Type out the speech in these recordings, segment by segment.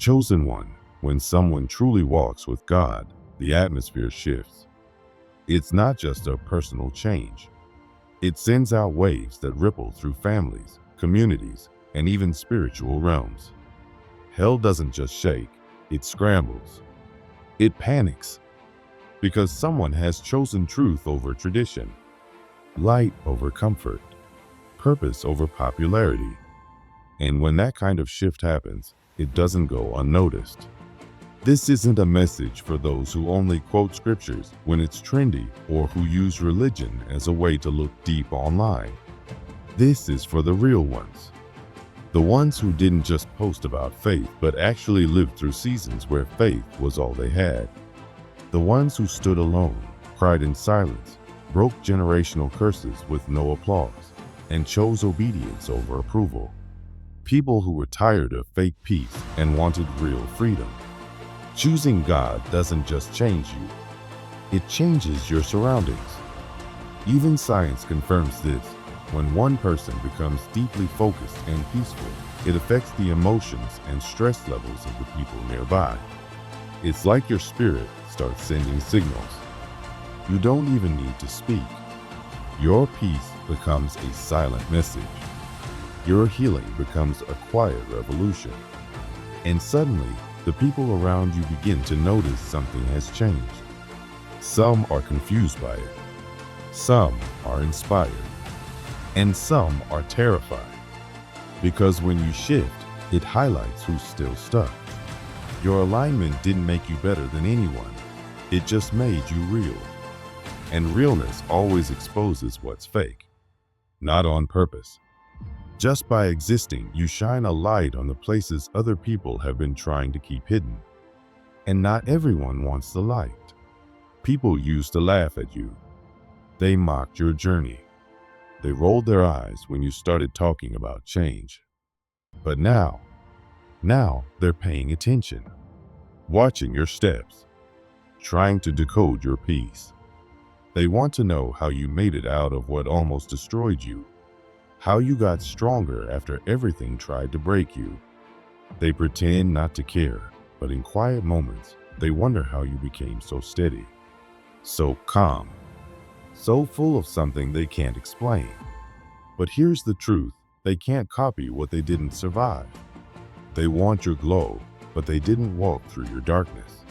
Chosen one, when someone truly walks with God, the atmosphere shifts. It's not just a personal change. It sends out waves that ripple through families, communities, and even spiritual realms. Hell doesn't just shake, it scrambles. It panics because someone has chosen truth over tradition, light over comfort, purpose over popularity. And when that kind of shift happens, it doesn't go unnoticed. This isn't a message for those who only quote scriptures when it's trendy or who use religion as a way to look deep online. This is for the real ones. The ones who didn't just post about faith but actually lived through seasons where faith was all they had. The ones who stood alone, cried in silence, broke generational curses with no applause, and chose obedience over approval. People who were tired of fake peace and wanted real freedom. Choosing God doesn't just change you, it changes your surroundings. Even science confirms this. When one person becomes deeply focused and peaceful, it affects the emotions and stress levels of the people nearby. It's like your spirit starts sending signals. You don't even need to speak. Your peace becomes a silent message. Your healing becomes a quiet revolution. And suddenly, the people around you begin to notice something has changed. Some are confused by it. Some are inspired. And some are terrified. Because when you shift, it highlights who's still stuck. Your alignment didn't make you better than anyone. It just made you real. And realness always exposes what's fake. Not on purpose. Just by existing, you shine a light on the places other people have been trying to keep hidden. And not everyone wants the light. People used to laugh at you. They mocked your journey. They rolled their eyes when you started talking about change. But now they're paying attention, watching your steps, trying to decode your peace. They want to know how you made it out of what almost destroyed you. How you got stronger after everything tried to break you. They pretend not to care, but in quiet moments, they wonder how you became so steady, so calm, so full of something they can't explain. But here's the truth, they can't copy what they didn't survive. They want your glow, but they didn't walk through your darkness.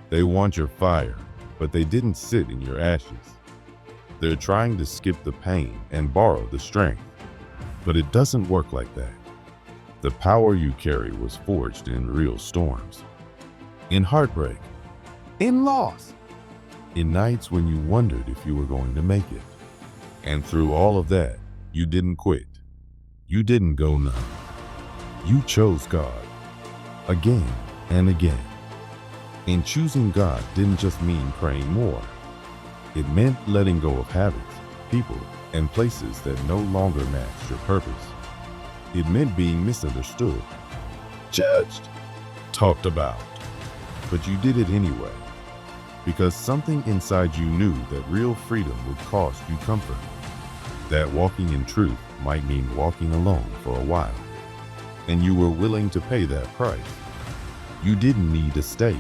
They want your fire, but they didn't sit in your ashes. They're trying to skip the pain and borrow the strength. But it doesn't work like that. The power you carry was forged in real storms, in heartbreak, in loss, in nights when you wondered if you were going to make it. And through all of that, you didn't quit. You didn't go numb. You chose God, again and again. And choosing God didn't just mean praying more. It meant letting go of habits, people, and places that no longer matched your purpose. It meant being misunderstood, judged, talked about. But you did it anyway, because something inside you knew that real freedom would cost you comfort. That walking in truth might mean walking alone for a while, and you were willing to pay that price. You didn't need a stage.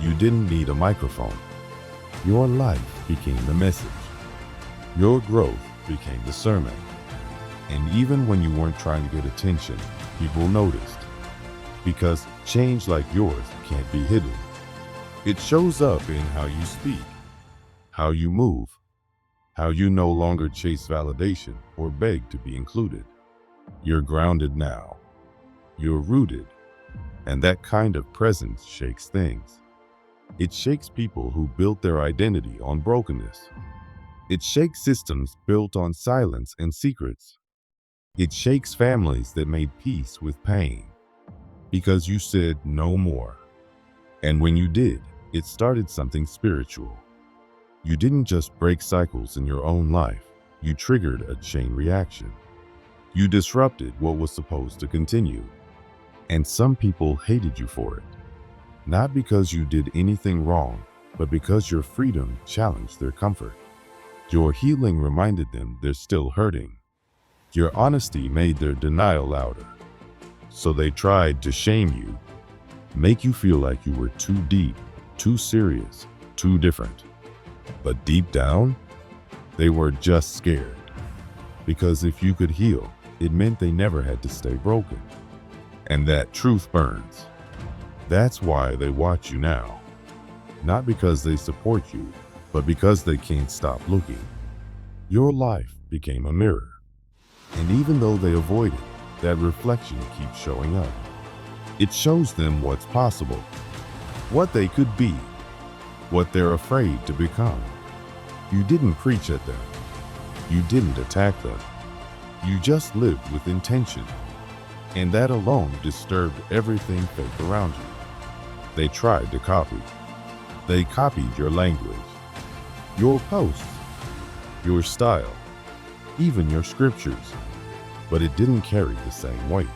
You didn't need a microphone. Your life became the message. Your growth became the sermon. And even when you weren't trying to get attention, people noticed. Because change like yours can't be hidden. It shows up in how you speak, how you move, how you no longer chase validation or beg to be included. You're grounded now. You're rooted. And that kind of presence shakes things. It shakes people who built their identity on brokenness. It shakes systems built on silence and secrets. It shakes families that made peace with pain. Because you said no more. And when you did, it started something spiritual. You didn't just break cycles in your own life. You triggered a chain reaction. You disrupted what was supposed to continue. And some people hated you for it. Not because you did anything wrong, but because your freedom challenged their comfort. Your healing reminded them they're still hurting. Your honesty made their denial louder. So they tried to shame you, make you feel like you were too deep, too serious, too different. But deep down, they were just scared. Because if you could heal, it meant they never had to stay broken. And that truth burns. That's why they watch you now. Not because they support you, but because they can't stop looking. Your life became a mirror. And even though they avoid it, that reflection keeps showing up. It shows them what's possible, what they could be, what they're afraid to become. You didn't preach at them. You didn't attack them. You just lived with intention. And that alone disturbed everything fake around you. They tried to copy. They copied your language, your posts, your style, even your scriptures. But it didn't carry the same weight.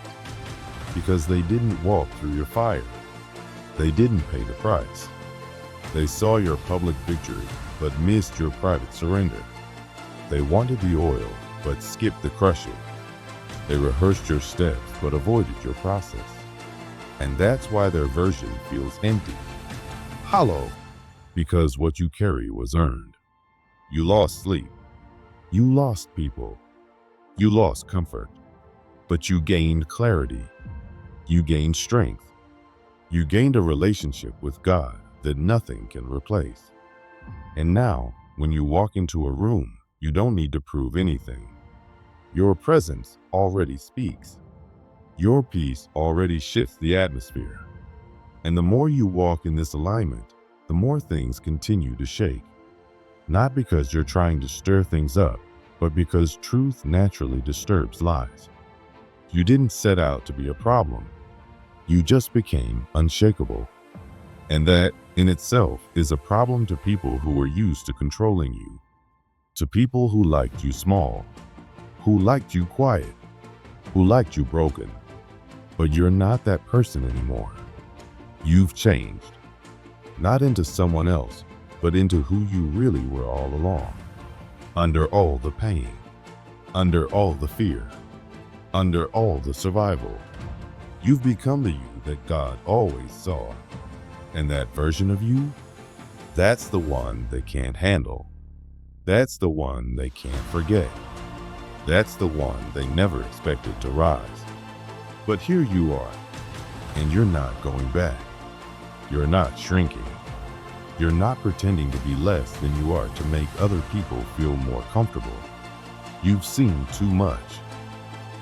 Because they didn't walk through your fire. They didn't pay the price. They saw your public victory, but missed your private surrender. They wanted the oil, but skipped the crushing. They rehearsed your steps, but avoided your process. And that's why their version feels empty, hollow, because what you carry was earned. You lost sleep. You lost people. You lost comfort. But you gained clarity. You gained strength. You gained a relationship with God that nothing can replace. And now, when you walk into a room, you don't need to prove anything. Your presence already speaks. Your peace already shifts the atmosphere. And the more you walk in this alignment, the more things continue to shake. Not because you're trying to stir things up, but because truth naturally disturbs lies. You didn't set out to be a problem. You just became unshakable. And that, in itself, is a problem to people who were used to controlling you. To people who liked you small, who liked you quiet, who liked you broken. But you're not that person anymore. You've changed. Not into someone else, but into who you really were all along. Under all the pain, under all the fear, under all the survival, you've become the you that God always saw. And that version of you, that's the one they can't handle. That's the one they can't forget. That's the one they never expected to rise. But here you are, and you're not going back. You're not shrinking. You're not pretending to be less than you are to make other people feel more comfortable. You've seen too much.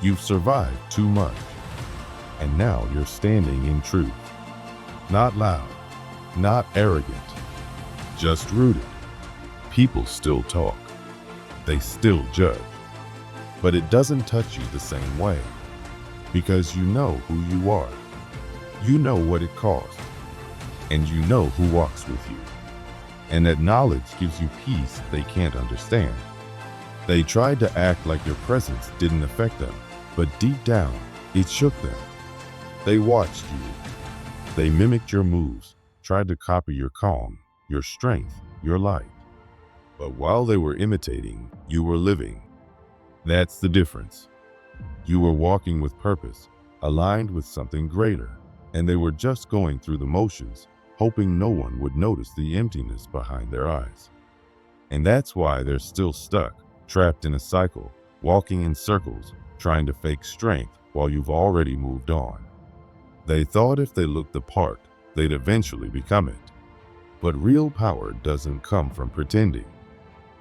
You've survived too much. And now you're standing in truth. Not loud, not arrogant, just rooted. People still talk. They still judge. But it doesn't touch you the same way. Because you know who you are. You know what it costs. And you know who walks with you. And that knowledge gives you peace they can't understand. They tried to act like your presence didn't affect them, but deep down, it shook them. They watched you. They mimicked your moves, tried to copy your calm, your strength, your light. But while they were imitating, you were living. That's the difference. You were walking with purpose, aligned with something greater, and they were just going through the motions, hoping no one would notice the emptiness behind their eyes. And that's why they're still stuck, trapped in a cycle, walking in circles, trying to fake strength while you've already moved on. They thought if they looked the part, they'd eventually become it. But real power doesn't come from pretending.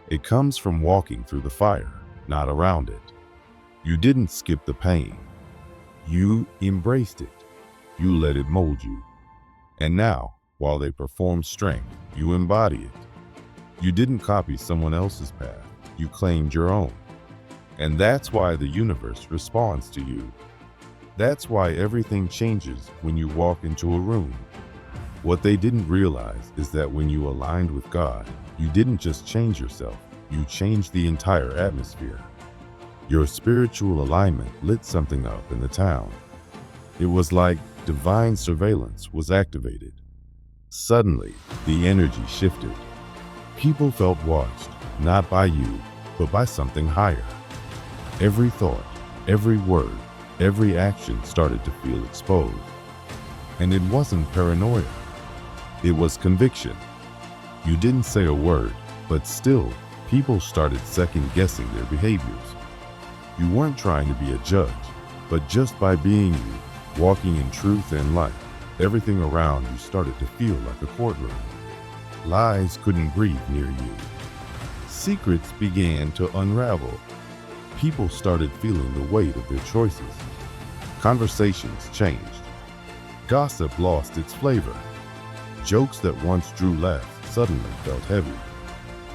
It comes from walking through the fire, not around it. You didn't skip the pain. You embraced it. You let it mold you. And now, while they perform strength, you embody it. You didn't copy someone else's path. You claimed your own. And that's why the universe responds to you. That's why everything changes when you walk into a room. What they didn't realize is that when you aligned with God, you didn't just change yourself, you changed the entire atmosphere. Your spiritual alignment lit something up in the town. It was like divine surveillance was activated. Suddenly, the energy shifted. People felt watched, not by you, but by something higher. Every thought, every word, Every action started to feel exposed. And it wasn't paranoia. It was conviction. You didn't say a word, but still, people started second-guessing their behaviors. You weren't trying to be a judge, but just by being you, walking in truth and light, everything around you started to feel like a courtroom. Lies couldn't breathe near you. Secrets began to unravel. People started feeling the weight of their choices. Conversations changed. Gossip lost its flavor. Jokes that once drew laughs suddenly felt heavy.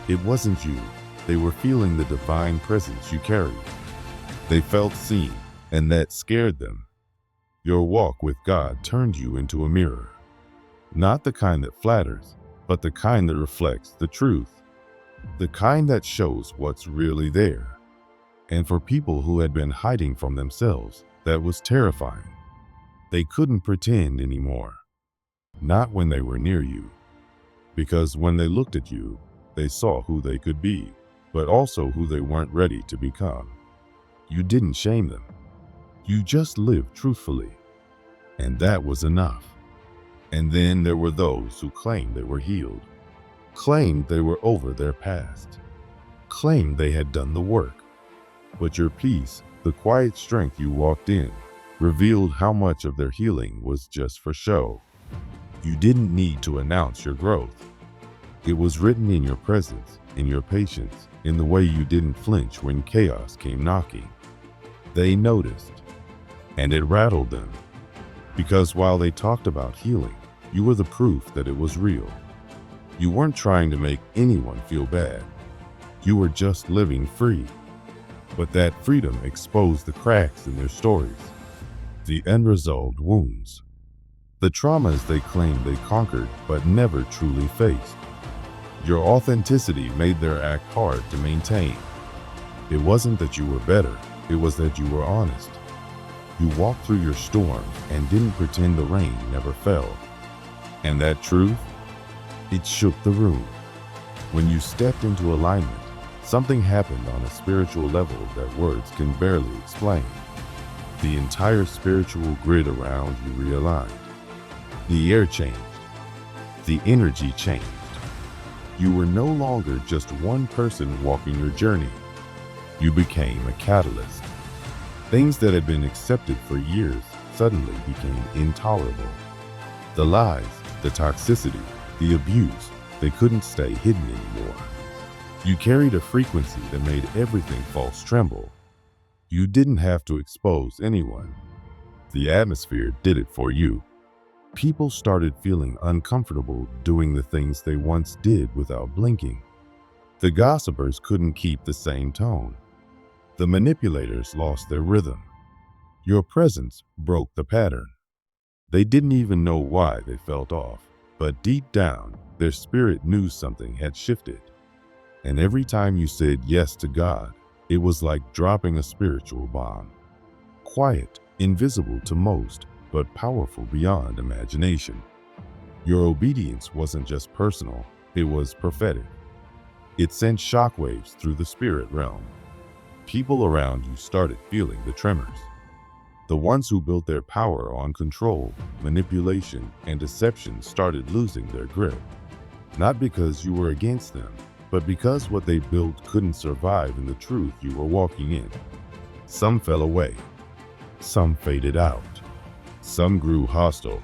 It wasn't you. They were feeling the divine presence you carried. They felt seen, and that scared them. Your walk with God turned you into a mirror. Not the kind that flatters, but the kind that reflects the truth. The kind that shows what's really there. And for people who had been hiding from themselves, that was terrifying. They couldn't pretend anymore. Not when they were near you. Because when they looked at you, they saw who they could be, but also who they weren't ready to become. You didn't shame them. You just lived truthfully. And that was enough. And then there were those who claimed they were healed, claimed they were over their past, claimed they had done the work. But your peace, the quiet strength you walked in, revealed how much of their healing was just for show. You didn't need to announce your growth. It was written in your presence, in your patience, in the way you didn't flinch when chaos came knocking. They noticed, and it rattled them. Because while they talked about healing, you were the proof that it was real. You weren't trying to make anyone feel bad. You were just living free. But that freedom exposed the cracks in their stories, the unresolved wounds, the traumas they claimed they conquered but never truly faced. Your authenticity made their act hard to maintain. It wasn't that you were better, it was that you were honest. You walked through your storms and didn't pretend the rain never fell. And that truth, it shook the room. When you stepped into alignment, something happened on a spiritual level that words can barely explain. The entire spiritual grid around you realigned. The air changed. The energy changed. You were no longer just one person walking your journey. You became a catalyst. Things that had been accepted for years suddenly became intolerable. The lies, the toxicity, the abuse, they couldn't stay hidden anymore. You carried a frequency that made everything false tremble. You didn't have to expose anyone. The atmosphere did it for you. People started feeling uncomfortable doing the things they once did without blinking. The gossipers couldn't keep the same tone. The manipulators lost their rhythm. Your presence broke the pattern. They didn't even know why they felt off, but deep down, their spirit knew something had shifted. And every time you said yes to God, it was like dropping a spiritual bomb. Quiet, invisible to most, but powerful beyond imagination. Your obedience wasn't just personal, it was prophetic. It sent shockwaves through the spirit realm. People around you started feeling the tremors. The ones who built their power on control, manipulation, and deception started losing their grip. Not because you were against them, but because what they built couldn't survive in the truth you were walking in. Some fell away. Some faded out. Some grew hostile.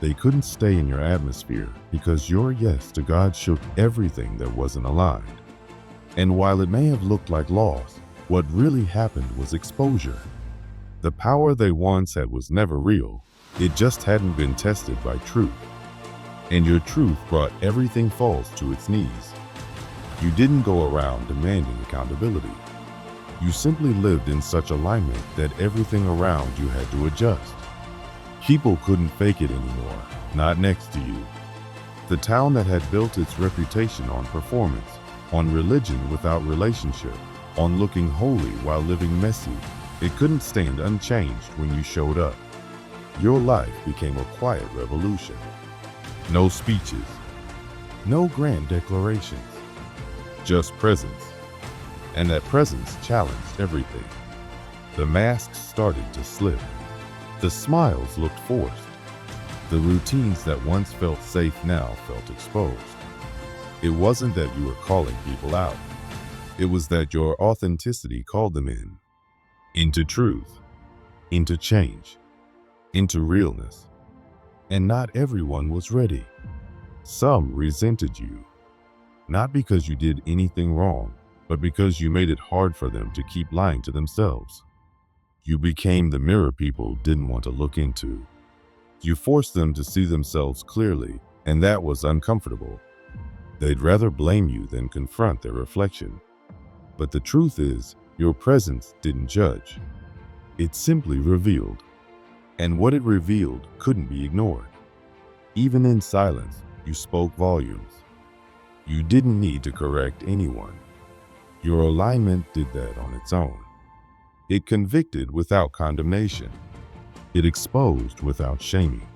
They couldn't stay in your atmosphere because your yes to God shook everything that wasn't aligned. And while it may have looked like loss, what really happened was exposure. The power they once had was never real. It just hadn't been tested by truth. And your truth brought everything false to its knees. You didn't go around demanding accountability. You simply lived in such alignment that everything around you had to adjust. People couldn't fake it anymore, not next to you. The town that had built its reputation on performance, on religion without relationship, on looking holy while living messy, it couldn't stand unchanged when you showed up. Your life became a quiet revolution. No speeches, no grand declarations, just presence. And that presence challenged everything. The masks started to slip. The smiles looked forced. The routines that once felt safe now felt exposed. It wasn't that you were calling people out. It was that your authenticity called them in. Into truth. Into change. Into realness. And not everyone was ready. Some resented you. Not because you did anything wrong, but because you made it hard for them to keep lying to themselves. You became the mirror people didn't want to look into. You forced them to see themselves clearly, and that was uncomfortable. They'd rather blame you than confront their reflection. But the truth is, your presence didn't judge. It simply revealed. And what it revealed couldn't be ignored. Even in silence, you spoke volumes. You didn't need to correct anyone. Your alignment did that on its own. It convicted without condemnation. It exposed without shaming.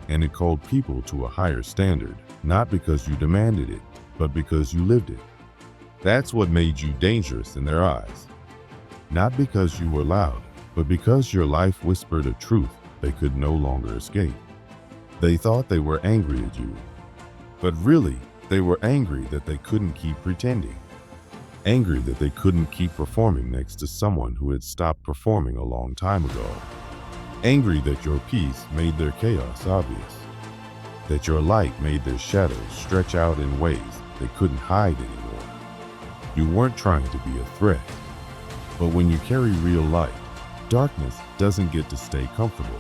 And it called people to a higher standard, not because you demanded it, but because you lived it. That's what made you dangerous in their eyes. Not because you were loud, but because your life whispered a truth they could no longer escape. They thought they were angry at you, but really, they were angry that they couldn't keep pretending. Angry that they couldn't keep performing next to someone who had stopped performing a long time ago. Angry that your peace made their chaos obvious. That your light made their shadows stretch out in ways they couldn't hide anymore. You weren't trying to be a threat. But when you carry real light, darkness doesn't get to stay comfortable.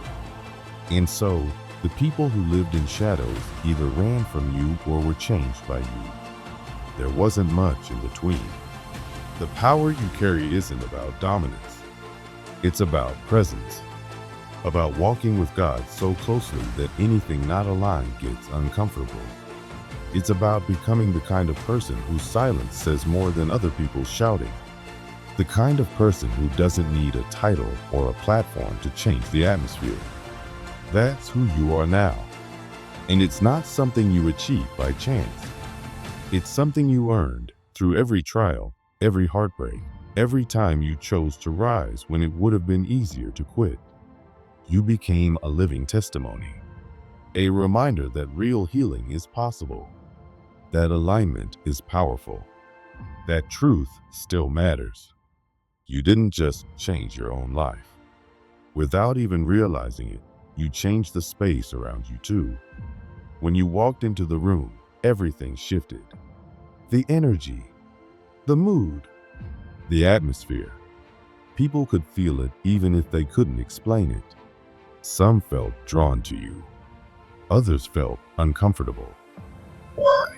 And so, the people who lived in shadows either ran from you or were changed by you. There wasn't much in between. The power you carry isn't about dominance. It's about presence. About walking with God so closely that anything not aligned gets uncomfortable. It's about becoming the kind of person whose silence says more than other people's shouting. The kind of person who doesn't need a title or a platform to change the atmosphere. That's who you are now. And it's not something you achieve by chance. It's something you earned through every trial, every heartbreak, every time you chose to rise when it would have been easier to quit. You became a living testimony. A reminder that real healing is possible. That alignment is powerful. That truth still matters. You didn't just change your own life. Without even realizing it, you changed the space around you too. When you walked into the room, everything shifted. The energy, the mood, the atmosphere. People could feel it even if they couldn't explain it. Some felt drawn to you. Others felt uncomfortable. Why?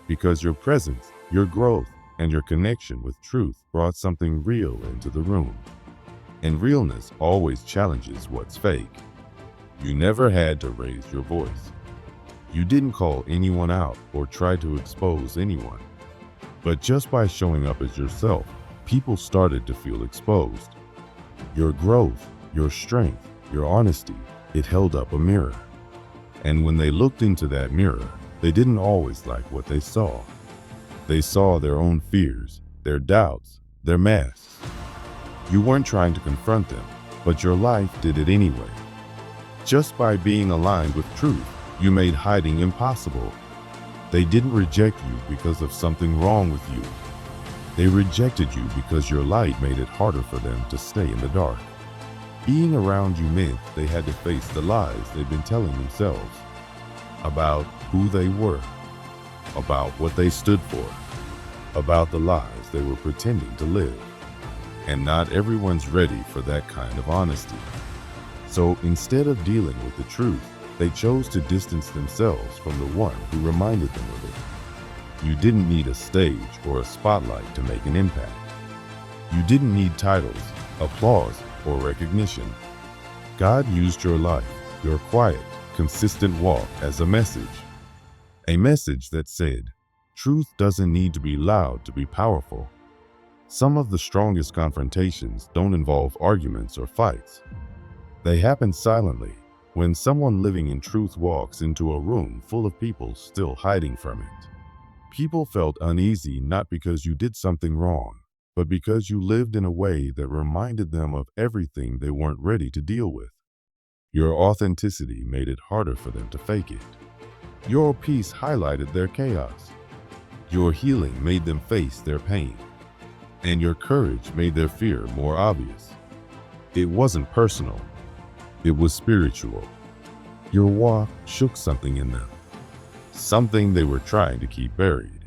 Because your presence, your growth, and your connection with truth brought something real into the room. And realness always challenges what's fake. You never had to raise your voice. You didn't call anyone out or try to expose anyone. But just by showing up as yourself, people started to feel exposed. Your growth, your strength, your honesty, it held up a mirror. And when they looked into that mirror, they didn't always like what they saw. They saw their own fears, their doubts, their masks. You weren't trying to confront them, but your life did it anyway. Just by being aligned with truth, you made hiding impossible. They didn't reject you because of something wrong with you. They rejected you because your light made it harder for them to stay in the dark. Being around you meant they had to face the lies they'd been telling themselves about who they were, about what they stood for, about the lives they were pretending to live. And not everyone's ready for that kind of honesty. So instead of dealing with the truth, they chose to distance themselves from the one who reminded them of it. You didn't need a stage or a spotlight to make an impact. You didn't need titles, applause, or recognition. God used your life, your quiet, consistent walk as a message. A message that said, truth doesn't need to be loud to be powerful. Some of the strongest confrontations don't involve arguments or fights. They happen silently, when someone living in truth walks into a room full of people still hiding from it. People felt uneasy not because you did something wrong, but because you lived in a way that reminded them of everything they weren't ready to deal with. Your authenticity made it harder for them to fake it. Your peace highlighted their chaos. Your healing made them face their pain. And your courage made their fear more obvious. It wasn't personal. It was spiritual. Your walk shook something in them, something they were trying to keep buried.